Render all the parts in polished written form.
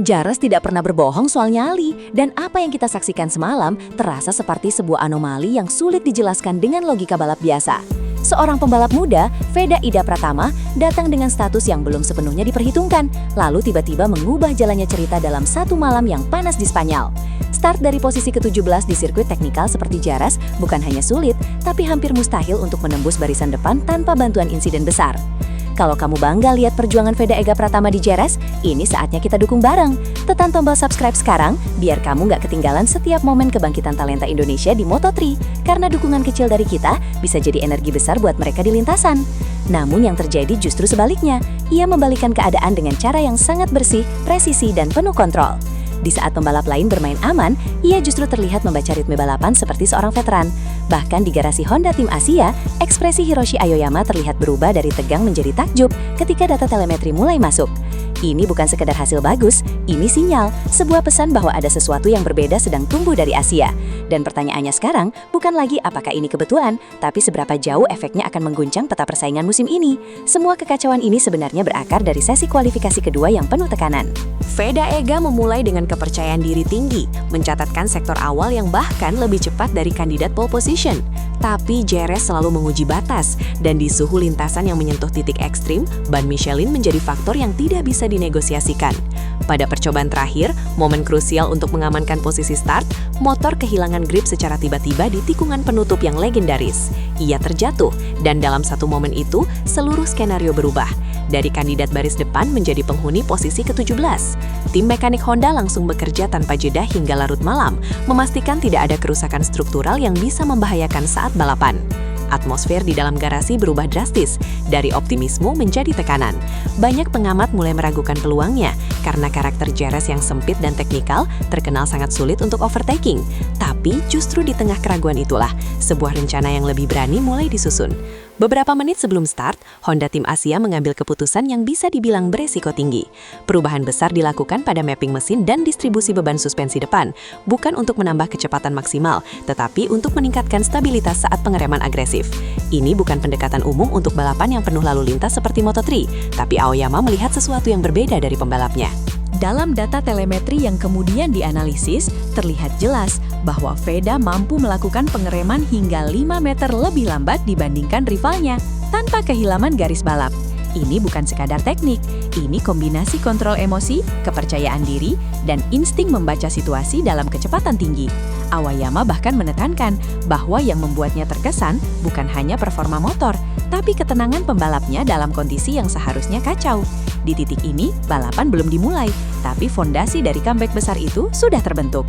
Jaras tidak pernah berbohong soal nyali, dan apa yang kita saksikan semalam terasa seperti sebuah anomali yang sulit dijelaskan dengan logika balap biasa. Seorang pembalap muda, Veda Ida Pratama, datang dengan status yang belum sepenuhnya diperhitungkan, lalu tiba-tiba mengubah jalannya cerita dalam satu malam yang panas di Spanyol. Start dari posisi ke-17 di sirkuit teknikal seperti Jaras bukan hanya sulit, tapi hampir mustahil untuk menembus barisan depan tanpa bantuan insiden besar. Kalau kamu bangga lihat perjuangan Veda Ega Pratama di Jerez, ini saatnya kita dukung bareng. Tekan tombol subscribe sekarang, biar kamu nggak ketinggalan setiap momen kebangkitan talenta Indonesia di Moto3. Karena dukungan kecil dari kita bisa jadi energi besar buat mereka di lintasan. Namun yang terjadi justru sebaliknya, ia membalikkan keadaan dengan cara yang sangat bersih, presisi, dan penuh kontrol. Di saat pembalap lain bermain aman, ia justru terlihat membaca ritme balapan seperti seorang veteran. Bahkan di garasi Honda Tim Asia, ekspresi Hiroshi Aoyama terlihat berubah dari tegang menjadi takjub ketika data telemetri mulai masuk. Ini bukan sekedar hasil bagus, ini sinyal, sebuah pesan bahwa ada sesuatu yang berbeda sedang tumbuh dari Asia. Dan pertanyaannya sekarang bukan lagi apakah ini kebetulan, tapi seberapa jauh efeknya akan mengguncang peta persaingan musim ini. Semua kekacauan ini sebenarnya berakar dari sesi kualifikasi kedua yang penuh tekanan. Veda Ega memulai dengan kepercayaan diri tinggi, mencatatkan sektor awal yang bahkan lebih cepat dari kandidat pole position. Tapi Jerez selalu menguji batas, dan di suhu lintasan yang menyentuh titik ekstrim, ban Michelin menjadi faktor yang tidak bisa dinegosiasikan. Pada percobaan terakhir, momen krusial untuk mengamankan posisi start, motor kehilangan grip secara tiba-tiba di tikungan penutup yang legendaris. Ia terjatuh, dan dalam satu momen itu, seluruh skenario berubah. Dari kandidat baris depan menjadi penghuni posisi ke-17. Tim mekanik Honda langsung bekerja tanpa jeda hingga larut malam, memastikan tidak ada kerusakan struktural yang bisa membahayakan saat balapan. Atmosfer di dalam garasi berubah drastis, dari optimisme menjadi tekanan. Banyak pengamat mulai meragukan peluangnya, karena karakter Jerez yang sempit dan teknikal terkenal sangat sulit untuk overtaking. Tapi justru di tengah keraguan itulah, sebuah rencana yang lebih berani mulai disusun. Beberapa menit sebelum start, Honda Tim Asia mengambil keputusan yang bisa dibilang beresiko tinggi. Perubahan besar dilakukan pada mapping mesin dan distribusi beban suspensi depan, bukan untuk menambah kecepatan maksimal, tetapi untuk meningkatkan stabilitas saat pengereman agresif. Ini bukan pendekatan umum untuk balapan yang penuh lalu lintas seperti Moto3, tapi Aoyama melihat sesuatu yang berbeda dari pembalapnya. Dalam data telemetri yang kemudian dianalisis, terlihat jelas bahwa Veda mampu melakukan pengereman hingga 5 meter lebih lambat dibandingkan rivalnya, tanpa kehilangan garis balap. Ini bukan sekadar teknik, ini kombinasi kontrol emosi, kepercayaan diri, dan insting membaca situasi dalam kecepatan tinggi. Aoyama bahkan menekankan bahwa yang membuatnya terkesan bukan hanya performa motor, tapi ketenangan pembalapnya dalam kondisi yang seharusnya kacau. Di titik ini, balapan belum dimulai, tapi fondasi dari comeback besar itu sudah terbentuk.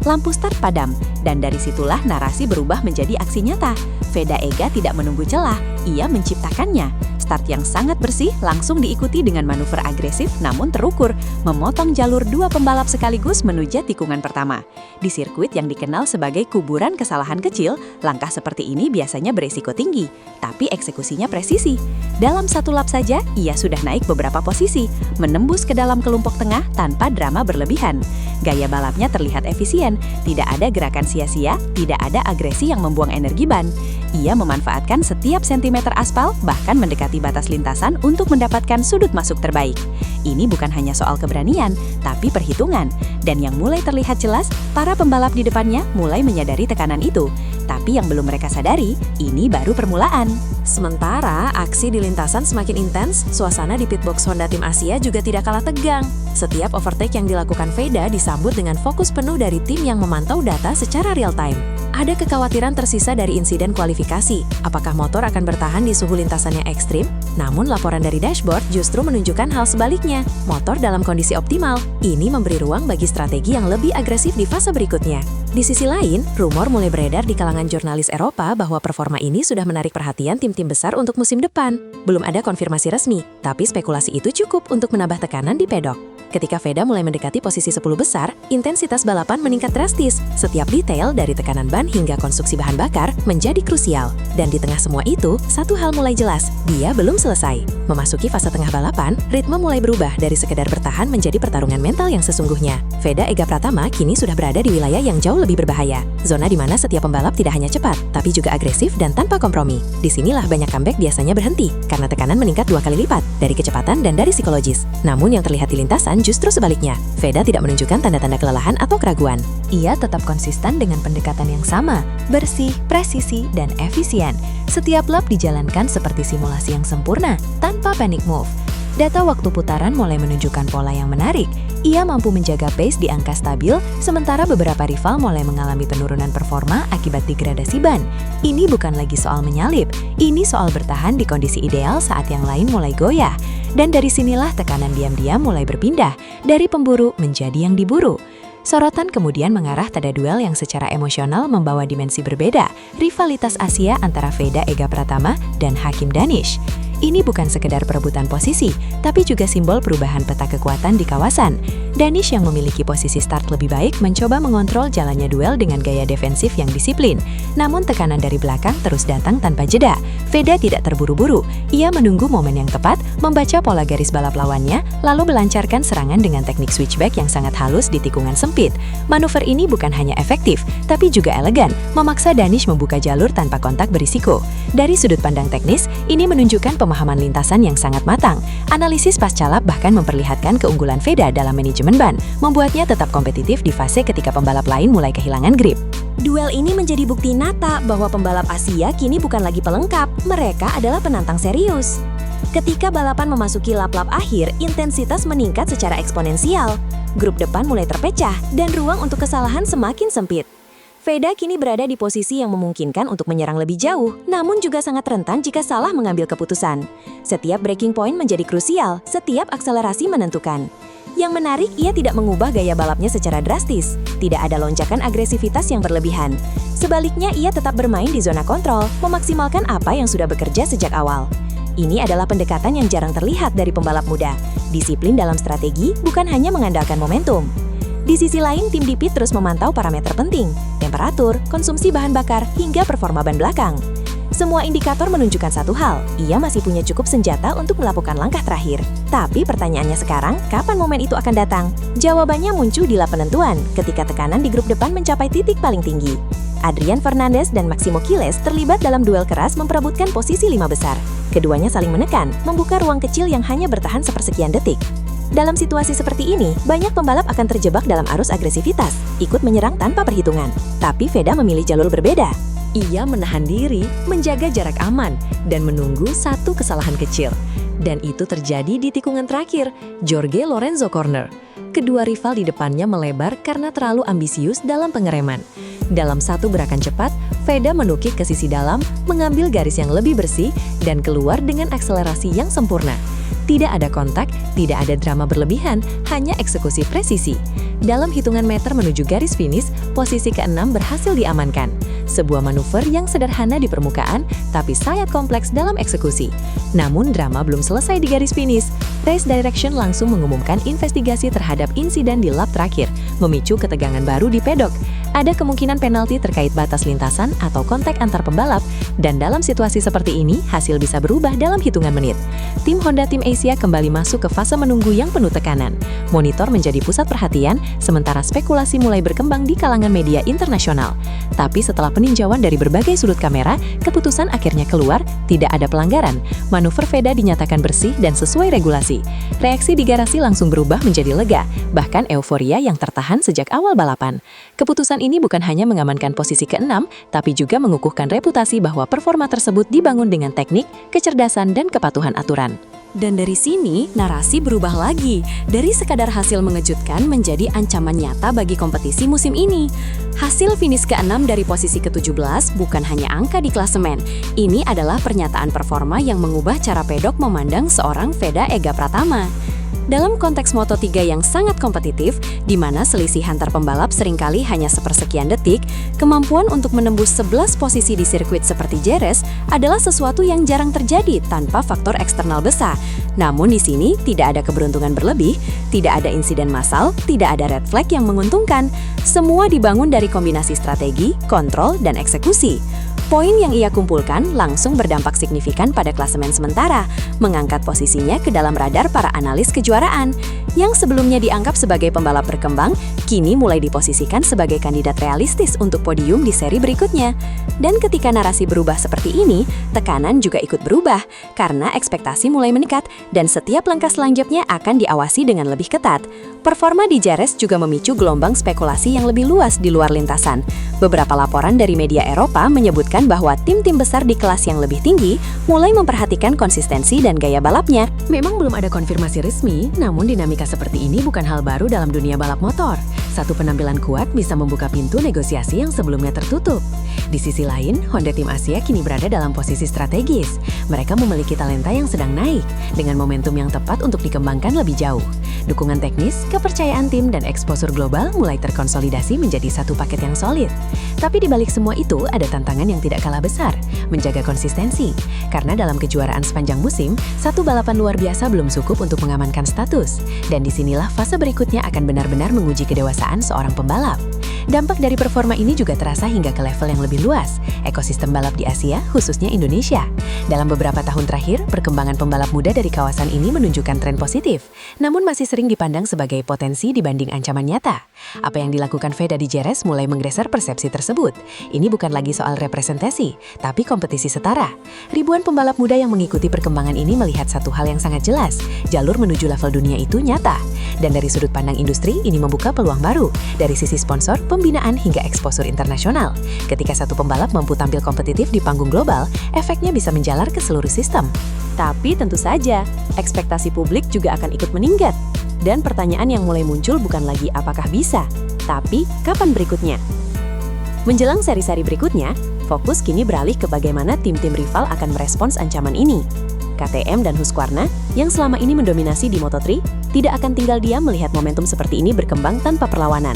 Lampu start padam, dan dari situlah narasi berubah menjadi aksi nyata. Veda Ega tidak menunggu celah, ia menciptakannya. Start yang sangat bersih langsung diikuti dengan manuver agresif namun terukur, memotong jalur dua pembalap sekaligus menuju tikungan pertama. Di sirkuit yang dikenal sebagai kuburan kesalahan kecil, langkah seperti ini biasanya beresiko tinggi, tapi eksekusinya presisi. Dalam satu lap saja, ia sudah naik beberapa posisi, menembus ke dalam kelompok tengah tanpa drama berlebihan. Gaya balapnya terlihat efisien, tidak ada gerakan sia-sia, tidak ada agresi yang membuang energi ban. Ia memanfaatkan setiap sentimeter aspal, bahkan mendekati batas lintasan untuk mendapatkan sudut masuk terbaik. Ini bukan hanya soal keberanian, tapi perhitungan. Dan yang mulai terlihat jelas, para pembalap di depannya mulai menyadari tekanan itu. Tapi yang belum mereka sadari, ini baru permulaan. Sementara aksi di lintasan semakin intens, suasana di pitbox Honda Tim Asia juga tidak kalah tegang. Setiap overtake yang dilakukan Veda disambut dengan fokus penuh dari tim yang memantau data secara real time. Ada kekhawatiran tersisa dari insiden kualifikasi. Apakah motor akan bertahan di suhu lintasan yang ekstrim? Namun laporan dari dashboard justru menunjukkan hal sebaliknya. Motor dalam kondisi optimal. Ini memberi ruang bagi strategi yang lebih agresif di fase berikutnya. Di sisi lain, rumor mulai beredar di kalangan jurnalis Eropa bahwa performa ini sudah menarik perhatian tim-tim besar untuk musim depan. Belum ada konfirmasi resmi, tapi spekulasi itu cukup untuk menambah tekanan di pedok. Ketika Veda mulai mendekati posisi 10 besar, intensitas balapan meningkat drastis. Setiap detail dari tekanan ban hingga konstruksi bahan bakar menjadi krusial. Dan di tengah semua itu, satu hal mulai jelas, dia belum selesai. Memasuki fase tengah balapan, ritme mulai berubah dari sekedar bertahan menjadi pertarungan mental yang sesungguhnya. Veda Ega Pratama kini sudah berada di wilayah yang jauh lebih berbahaya. Zona di mana setiap pembalap tidak hanya cepat, tapi juga agresif dan tanpa kompromi. Disinilah banyak comeback biasanya berhenti, karena tekanan meningkat 2 kali lipat, dari kecepatan dan dari psikologis. Namun yang terlihat di lintasan Namun justru sebaliknya, Veda tidak menunjukkan tanda-tanda kelelahan atau keraguan. Ia tetap konsisten dengan pendekatan yang sama, bersih, presisi, dan efisien. Setiap lap dijalankan seperti simulasi yang sempurna, tanpa panic move. Data waktu putaran mulai menunjukkan pola yang menarik. Ia mampu menjaga pace di angka stabil, sementara beberapa rival mulai mengalami penurunan performa akibat degradasi ban. Ini bukan lagi soal menyalip, ini soal bertahan di kondisi ideal saat yang lain mulai goyah. Dan dari sinilah tekanan diam-diam mulai berpindah, dari pemburu menjadi yang diburu. Sorotan kemudian mengarah pada duel yang secara emosional membawa dimensi berbeda, rivalitas Asia antara Veda Ega Pratama dan Hakim Danish. Ini bukan sekedar perebutan posisi, tapi juga simbol perubahan peta kekuatan di kawasan. Danish yang memiliki posisi start lebih baik mencoba mengontrol jalannya duel dengan gaya defensif yang disiplin. Namun tekanan dari belakang terus datang tanpa jeda. Veda tidak terburu-buru, ia menunggu momen yang tepat, membaca pola garis balap lawannya, lalu melancarkan serangan dengan teknik switchback yang sangat halus di tikungan sempit. Manuver ini bukan hanya efektif, tapi juga elegan, memaksa Danish membuka jalur tanpa kontak berisiko. Dari sudut pandang teknis, ini menunjukkan pemahaman lintasan yang sangat matang. Analisis pasca lap bahkan memperlihatkan keunggulan Veda dalam manajemen ban, membuatnya tetap kompetitif di fase ketika pembalap lain mulai kehilangan grip. Duel ini menjadi bukti nyata bahwa pembalap Asia kini bukan lagi pelengkap, mereka adalah penantang serius. Ketika balapan memasuki lap-lap akhir, intensitas meningkat secara eksponensial. Grup depan mulai terpecah, dan ruang untuk kesalahan semakin sempit. Veda kini berada di posisi yang memungkinkan untuk menyerang lebih jauh, namun juga sangat rentan jika salah mengambil keputusan. Setiap breaking point menjadi krusial, setiap akselerasi menentukan. Yang menarik, ia tidak mengubah gaya balapnya secara drastis. Tidak ada lonjakan agresivitas yang berlebihan. Sebaliknya, ia tetap bermain di zona kontrol, memaksimalkan apa yang sudah bekerja sejak awal. Ini adalah pendekatan yang jarang terlihat dari pembalap muda. Disiplin dalam strategi bukan hanya mengandalkan momentum. Di sisi lain, tim di pit terus memantau parameter penting, temperatur, konsumsi bahan bakar, hingga performa ban belakang. Semua indikator menunjukkan satu hal, ia masih punya cukup senjata untuk melakukan langkah terakhir. Tapi pertanyaannya sekarang, kapan momen itu akan datang? Jawabannya muncul di lap penentuan, ketika tekanan di grup depan mencapai titik paling tinggi. Adrian Fernandez dan Maximo Quiles terlibat dalam duel keras memperebutkan posisi 5 besar. Keduanya saling menekan, membuka ruang kecil yang hanya bertahan sepersekian detik. Dalam situasi seperti ini, banyak pembalap akan terjebak dalam arus agresivitas, ikut menyerang tanpa perhitungan. Tapi Veda memilih jalur berbeda. Ia menahan diri, menjaga jarak aman, dan menunggu satu kesalahan kecil. Dan itu terjadi di tikungan terakhir, Jorge Lorenzo Corner. Kedua rival di depannya melebar karena terlalu ambisius dalam pengereman. Dalam satu gerakan cepat, Veda menukik ke sisi dalam, mengambil garis yang lebih bersih, dan keluar dengan akselerasi yang sempurna. Tidak ada kontak, tidak ada drama berlebihan, hanya eksekusi presisi. Dalam hitungan meter menuju garis finish, posisi ke-6 berhasil diamankan. Sebuah manuver yang sederhana di permukaan, tapi sangat kompleks dalam eksekusi. Namun drama belum selesai di garis finish. Race Direction langsung mengumumkan investigasi terhadap insiden di lap terakhir, memicu ketegangan baru di pedok. Ada kemungkinan penalti terkait batas lintasan atau kontak antar pembalap, dan dalam situasi seperti ini, hasil bisa berubah dalam hitungan menit. Tim Honda Tim Asia kembali masuk ke fase menunggu yang penuh tekanan. Monitor menjadi pusat perhatian, sementara spekulasi mulai berkembang di kalangan media internasional. Tapi setelah peninjauan dari berbagai sudut kamera, keputusan akhirnya keluar, tidak ada pelanggaran. Manuver Veda dinyatakan bersih dan sesuai regulasi. Reaksi di garasi langsung berubah menjadi lega, bahkan euforia yang tertahan sejak awal balapan. Keputusan ini bukan hanya mengamankan posisi ke-6, tapi juga mengukuhkan reputasi bahwa performa tersebut dibangun dengan teknik, kecerdasan, dan kepatuhan aturan. Dan dari sini, narasi berubah lagi. Dari sekadar hasil mengejutkan menjadi ancaman nyata bagi kompetisi musim ini. Hasil finish ke-6 dari posisi ke-17 bukan hanya angka di klasemen. Ini adalah pernyataan performa yang mengubah cara pedok memandang seorang Veda Ega Pratama. Dalam konteks Moto3 yang sangat kompetitif, di mana selisih antar pembalap seringkali hanya sepersekian detik, kemampuan untuk menembus 11 posisi di sirkuit seperti Jerez adalah sesuatu yang jarang terjadi tanpa faktor eksternal besar. Namun di sini tidak ada keberuntungan berlebih, tidak ada insiden massal, tidak ada red flag yang menguntungkan. Semua dibangun dari kombinasi strategi, kontrol, dan eksekusi. Poin yang ia kumpulkan langsung berdampak signifikan pada klasemen sementara, mengangkat posisinya ke dalam radar para analis kejuaraan. Yang sebelumnya dianggap sebagai pembalap berkembang, kini mulai diposisikan sebagai kandidat realistis untuk podium di seri berikutnya. Dan ketika narasi berubah seperti ini, tekanan juga ikut berubah, karena ekspektasi mulai meningkat dan setiap langkah selanjutnya akan diawasi dengan lebih ketat. Performa di Jerez juga memicu gelombang spekulasi yang lebih luas di luar lintasan. Beberapa laporan dari media Eropa menyebutkan bahwa tim-tim besar di kelas yang lebih tinggi mulai memperhatikan konsistensi dan gaya balapnya. Memang belum ada konfirmasi resmi, namun dinamika seperti ini bukan hal baru dalam dunia balap motor. Satu penampilan kuat bisa membuka pintu negosiasi yang sebelumnya tertutup. Di sisi lain, Honda Tim Asia kini berada dalam posisi strategis. Mereka memiliki talenta yang sedang naik, dengan momentum yang tepat untuk dikembangkan lebih jauh. Dukungan teknis, kepercayaan tim, dan eksposur global mulai terkonsolidasi menjadi satu paket yang solid. Tapi di balik semua itu, ada tantangan yang tidak kalah besar, menjaga konsistensi. Karena dalam kejuaraan sepanjang musim, satu balapan luar biasa belum cukup untuk mengamankan status. Dan disinilah fase berikutnya akan benar-benar menguji kedewasaan seorang pembalap. Dampak dari performa ini juga terasa hingga ke level yang lebih luas, ekosistem balap di Asia, khususnya Indonesia. Dalam beberapa tahun terakhir, perkembangan pembalap muda dari kawasan ini menunjukkan tren positif, namun masih sering dipandang sebagai potensi dibanding ancaman nyata. Apa yang dilakukan Veda di Jerez mulai menggeser persepsi tersebut. Ini bukan lagi soal representasi, tapi kompetisi setara. Ribuan pembalap muda yang mengikuti perkembangan ini melihat satu hal yang sangat jelas, jalur menuju level dunia itu nyata. Dan dari sudut pandang industri, ini membuka peluang baru, dari sisi sponsor, pembinaan hingga eksposur internasional. Ketika satu pembalap mampu tampil kompetitif di panggung global, efeknya bisa menjalar ke seluruh sistem. Tapi tentu saja, ekspektasi publik juga akan ikut meningkat. Dan pertanyaan yang mulai muncul bukan lagi apakah bisa, tapi kapan berikutnya. Menjelang seri-seri berikutnya, fokus kini beralih ke bagaimana tim-tim rival akan merespons ancaman ini. KTM dan Husqvarna, yang selama ini mendominasi di Moto3, tidak akan tinggal diam melihat momentum seperti ini berkembang tanpa perlawanan.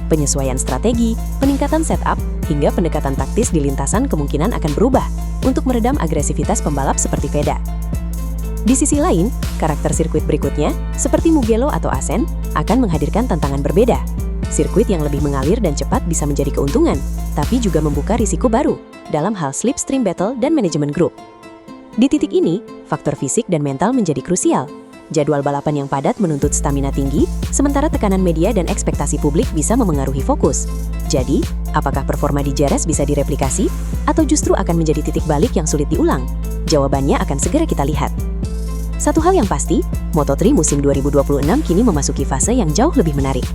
Penyesuaian strategi, peningkatan setup, hingga pendekatan taktis di lintasan kemungkinan akan berubah untuk meredam agresivitas pembalap seperti Veda. Di sisi lain, karakter sirkuit berikutnya, seperti Mugello atau Assen, akan menghadirkan tantangan berbeda. Sirkuit yang lebih mengalir dan cepat bisa menjadi keuntungan, tapi juga membuka risiko baru dalam hal slipstream battle dan manajemen grup. Di titik ini, faktor fisik dan mental menjadi krusial. Jadwal balapan yang padat menuntut stamina tinggi, sementara tekanan media dan ekspektasi publik bisa memengaruhi fokus. Jadi, apakah performa di Jerez bisa direplikasi, atau justru akan menjadi titik balik yang sulit diulang? Jawabannya akan segera kita lihat. Satu hal yang pasti, Moto3 musim 2026 kini memasuki fase yang jauh lebih menarik.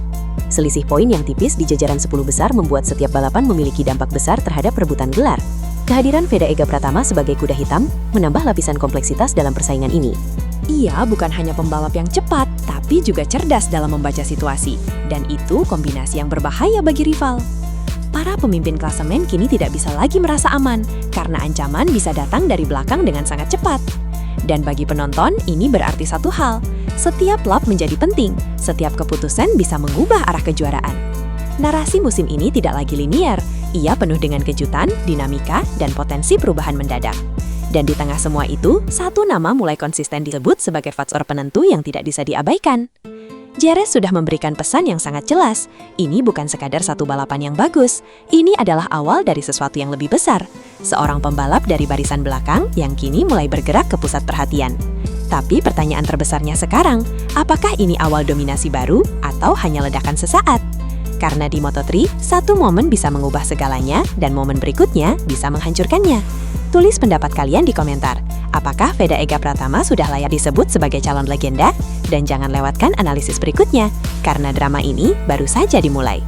Selisih poin yang tipis di jajaran 10 besar membuat setiap balapan memiliki dampak besar terhadap perebutan gelar. Kehadiran Veda Ega Pratama sebagai kuda hitam menambah lapisan kompleksitas dalam persaingan ini. Ia bukan hanya pembalap yang cepat, tapi juga cerdas dalam membaca situasi. Dan itu kombinasi yang berbahaya bagi rival. Para pemimpin klasemen kini tidak bisa lagi merasa aman, karena ancaman bisa datang dari belakang dengan sangat cepat. Dan bagi penonton, ini berarti satu hal. Setiap lap menjadi penting, setiap keputusan bisa mengubah arah kejuaraan. Narasi musim ini tidak lagi linier, ia penuh dengan kejutan, dinamika, dan potensi perubahan mendadak. Dan di tengah semua itu, satu nama mulai konsisten disebut sebagai faktor penentu yang tidak bisa diabaikan. Jerez sudah memberikan pesan yang sangat jelas. Ini bukan sekadar satu balapan yang bagus. Ini adalah awal dari sesuatu yang lebih besar. Seorang pembalap dari barisan belakang yang kini mulai bergerak ke pusat perhatian. Tapi pertanyaan terbesarnya sekarang, apakah ini awal dominasi baru atau hanya ledakan sesaat? Karena di Moto3, satu momen bisa mengubah segalanya dan momen berikutnya bisa menghancurkannya. Tulis pendapat kalian di komentar. Apakah Veda Ega Pratama sudah layak disebut sebagai calon legenda? Dan jangan lewatkan analisis berikutnya, karena drama ini baru saja dimulai.